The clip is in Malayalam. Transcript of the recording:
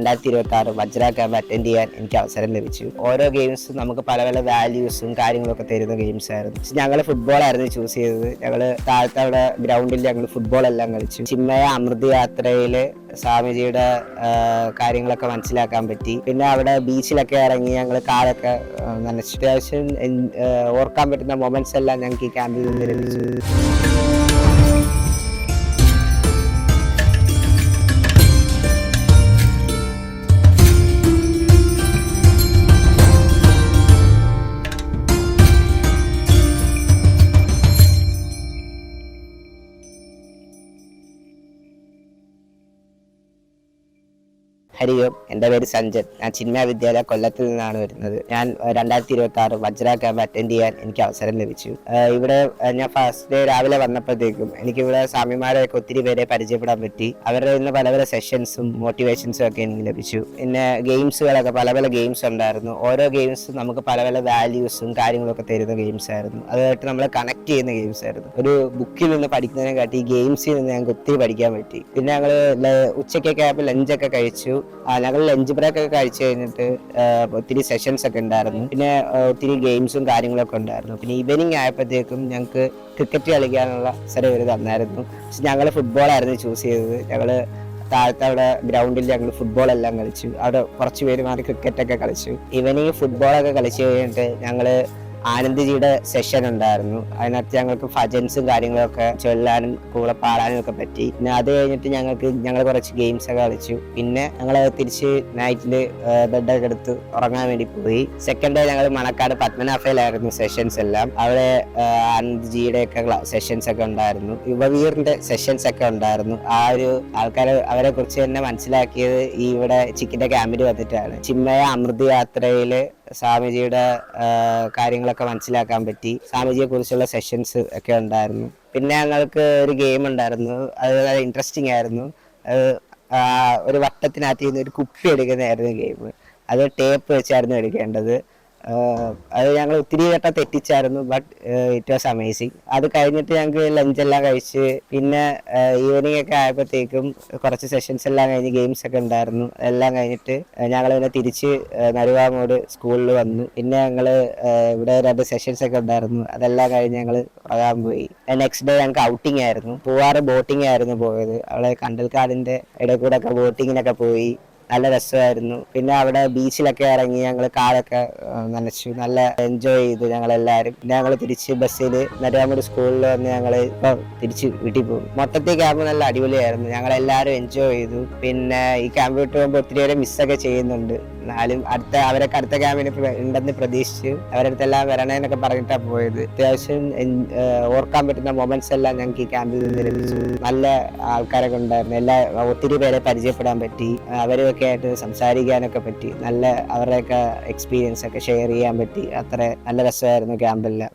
2026 വജ്ര ക്യാമ്പ് അറ്റൻഡ് ചെയ്യാൻ എനിക്ക് അവസരം ലഭിച്ചു. ഓരോ ഗെയിംസും നമുക്ക് പല പല വാല്യൂസും കാര്യങ്ങളൊക്കെ തരുന്ന ഗെയിംസ് ആയിരുന്നു. ഞങ്ങൾ ഫുട്ബോളായിരുന്നു ചൂസ് ചെയ്തത്. ഞങ്ങൾ താഴത്തെ അവിടെ ഗ്രൗണ്ടിൽ ഞങ്ങൾ ഫുട്ബോൾ എല്ലാം കളിച്ചു. ചിന്മയ അമൃത് യാത്രയില് സ്വാമിജിയുടെ കാര്യങ്ങളൊക്കെ മനസ്സിലാക്കാൻ പറ്റി. പിന്നെ അവിടെ ബീച്ചിലൊക്കെ ഇറങ്ങി ഞങ്ങൾ കാലൊക്കെ നനച്ചു. അത്യാവശ്യം ഓർക്കാൻ പറ്റുന്ന മൊമെന്റ്സ് എല്ലാം ഞങ്ങൾക്ക് ഈ ക്യാമ്പിൽ നിന്ന് ലഭിച്ചു. ഹരി ഓം, എൻ്റെ പേര് സഞ്ജൻ. ഞാൻ ചിന്മയ വിദ്യാലയ കൊല്ലത്തിൽ നിന്നാണ് വരുന്നത്. ഞാൻ 2026 വജ്ര ക്യാമ്പ് അറ്റൻഡ് ചെയ്യാൻ എനിക്ക് അവസരം ലഭിച്ചു. ഇവിടെ ഞാൻ ഫസ്റ്റ് ഡേ രാവിലെ വന്നപ്പോഴത്തേക്കും എനിക്കിവിടെ സ്വാമിമാരെയൊക്കെ ഒത്തിരി പേരെ പരിചയപ്പെടാൻ പറ്റി. അവരുടെ നിന്ന് പല പല സെഷൻസും മോട്ടിവേഷൻസും ഒക്കെ എനിക്ക് ലഭിച്ചു. പിന്നെ ഗെയിംസുകളൊക്കെ പല പല ഗെയിംസ് ഉണ്ടായിരുന്നു. ഓരോ ഗെയിംസും നമുക്ക് പല പല വാല്യൂസും കാര്യങ്ങളൊക്കെ തരുന്ന ഗെയിംസ് ആയിരുന്നു. അതുമായിട്ട് നമ്മളെ കണക്ട് ചെയ്യുന്ന ഗെയിംസ് ആയിരുന്നു. ഒരു ബുക്കിൽ നിന്ന് പഠിക്കുന്നതിനെ കാട്ടി ഈ ഗെയിംസിൽ നിന്ന് ഞങ്ങൾക്ക് ഒത്തിരി പഠിക്കാൻ പറ്റി. പിന്നെ ഞങ്ങൾ ഉച്ചയ്ക്കൊക്കെ ആയപ്പോൾ ലഞ്ചൊക്കെ കഴിച്ചു. ഞങ്ങൾ ലഞ്ച് ബ്രേക്ക് ഒക്കെ കഴിച്ചു കഴിഞ്ഞിട്ട് ഒത്തിരി സെഷൻസ് ഒക്കെ ഉണ്ടായിരുന്നു. പിന്നെ ഒത്തിരി ഗെയിംസും കാര്യങ്ങളൊക്കെ ഉണ്ടായിരുന്നു. പിന്നെ ഈവനിങ് ആയപ്പോഴത്തേക്കും ഞങ്ങൾക്ക് ക്രിക്കറ്റ് കളിക്കാനുള്ള അവസരം ഒരു തന്നായിരുന്നു. പക്ഷെ ഞങ്ങൾ ഫുട്ബോളായിരുന്നു ചൂസ് ചെയ്തത്. ഞങ്ങൾ താഴത്തെ അവിടെ ഗ്രൗണ്ടിൽ ഞങ്ങൾ ഫുട്ബോൾ എല്ലാം കളിച്ചു. അവിടെ കുറച്ച് പേര് മാറി ക്രിക്കറ്റൊക്കെ കളിച്ചു. ഈവനിങ് ഫുട്ബോളൊക്കെ കളിച്ചു കഴിഞ്ഞിട്ട് ഞങ്ങൾ ആനന്ദ്ജിയുടെ സെഷൻ ഉണ്ടായിരുന്നു. അതിനകത്ത് ഞങ്ങൾക്ക് ഭജൻസും കാര്യങ്ങളൊക്കെ ചൊല്ലാനും കൂടെ പാടാനും ഒക്കെ പറ്റി. പിന്നെ അത് കഴിഞ്ഞിട്ട് ഞങ്ങൾ കുറച്ച് ഗെയിംസ് ഒക്കെ കളിച്ചു. പിന്നെ ഞങ്ങൾ തിരിച്ച് നൈറ്റില് ബെഡൊക്കെ എടുത്ത് ഉറങ്ങാൻ വേണ്ടി പോയി. സെക്കൻഡ് ഡേ ഞങ്ങൾ മണക്കാട് പത്മനാഭയിലായിരുന്നു സെഷൻസ് എല്ലാം. അവിടെ ആനന്ദ്ജിയുടെ ഒക്കെ സെഷൻസ് ഒക്കെ ഉണ്ടായിരുന്നു. യുവവീറിന്റെ സെഷൻസ് ഒക്കെ ഉണ്ടായിരുന്നു. ആ ഒരു ആൾക്കാരെ അവരെ കുറിച്ച് തന്നെ മനസ്സിലാക്കിയത് ഈ ഇവിടെ ചിക്കിന്റെ ക്യാമ്പിൽ വന്നിട്ടാണ്. ചിന്മയ അമൃത് യാത്രയില് സ്വാമിജിയുടെ കാര്യങ്ങളൊക്കെ മനസ്സിലാക്കാൻ പറ്റി. സ്വാമിജിയെ കുറിച്ചുള്ള സെഷൻസ് ഒക്കെ ഉണ്ടായിരുന്നു. പിന്നെ ഞങ്ങൾക്ക് ഒരു ഗെയിം ഉണ്ടായിരുന്നു. അത് വളരെ ഇൻട്രസ്റ്റിംഗ് ആയിരുന്നു. ഒരു വട്ടത്തിനകത്ത് നിന്ന് ഒരു കുപ്പി എടുക്കുന്നതായിരുന്നു ഗെയിം. അത് ടേപ്പ് വെച്ചായിരുന്നു എടുക്കേണ്ടത്. അത് ഞങ്ങൾ ഒത്തിരി വട്ടം തെറ്റിച്ചായിരുന്നു. But it was amazing. അത് കഴിഞ്ഞിട്ട് ഞങ്ങൾക്ക് ലഞ്ചെല്ലാം കഴിച്ച് പിന്നെ ഈവനിങ് ഒക്കെ ആയപ്പോഴത്തേക്കും കുറച്ച് സെഷൻസ് എല്ലാം കഴിഞ്ഞ് ഗെയിംസ് ഒക്കെ ഉണ്ടായിരുന്നു. എല്ലാം കഴിഞ്ഞിട്ട് ഞങ്ങൾ പിന്നെ തിരിച്ച് നരുവാമൂട് സ്കൂളിൽ വന്നു. പിന്നെ ഞങ്ങൾ ഇവിടെ 2 സെഷൻസ് ഒക്കെ ഉണ്ടായിരുന്നു. അതെല്ലാം കഴിഞ്ഞ് ഞങ്ങൾ ഉറങ്ങാൻ പോയി. നെക്സ്റ്റ് ഡേ ഞങ്ങൾക്ക് ഔട്ടിംഗ് ആയിരുന്നു. പൂവാറ് ബോട്ടിംഗ് ആയിരുന്നു പോയത്. അവിടെ കണ്ടൽക്കാടിന്റെ ഇടയിൽ കൂടെ ഒക്കെ ബോട്ടിങ്ങിനൊക്കെ പോയി. നല്ല രസമായിരുന്നു. പിന്നെ അവിടെ ബീച്ചിലൊക്കെ ഇറങ്ങി ഞങ്ങൾ കാലൊക്കെ നനച്ചു. നല്ല എൻജോയ് ചെയ്തു ഞങ്ങളെല്ലാവരും. പിന്നെ ഞങ്ങൾ തിരിച്ച് ബസ്സിൽ നരുവാമൂട് സ്കൂളിൽ വന്ന് ഞങ്ങൾ ഇപ്പോൾ തിരിച്ച് വീട്ടിൽ പോകും. മൊത്തത്തിൽ ക്യാമ്പ് നല്ല അടിപൊളിയായിരുന്നു. ഞങ്ങളെല്ലാവരും എൻജോയ് ചെയ്തു. പിന്നെ ഈ ക്യാമ്പ് വിട്ട് പോകുമ്പോൾ ഒത്തിരി പേരെ മിസ്സൊക്കെ ചെയ്യുന്നുണ്ട്. എന്നാലും അവരൊക്കെ അടുത്ത ക്യാമ്പിന് ഉണ്ടെന്ന് പ്രതീക്ഷിച്ച് അവരടുത്തെല്ലാം വരണേന്നൊക്കെ പറഞ്ഞിട്ടാണ് പോയത്. അത്യാവശ്യം ഓർക്കാൻ പറ്റുന്ന മൊമെന്റ്സ് എല്ലാം ഞങ്ങൾക്ക് ഈ ക്യാമ്പിൽ നിന്ന് ലഭിച്ചു. നല്ല ആൾക്കാരൊക്കെ ഉണ്ടായിരുന്നു. ഒത്തിരി പേരെ പരിചയപ്പെടാൻ പറ്റി. അവരൊക്കെ ആയിട്ട് സംസാരിക്കാനൊക്കെ പറ്റി. നല്ല അവരുടെയൊക്കെ എക്സ്പീരിയൻസ് ഒക്കെ ഷെയർ ചെയ്യാൻ പറ്റി. അത്ര നല്ല രസമായിരുന്നു ക്യാമ്പെല്ലാം.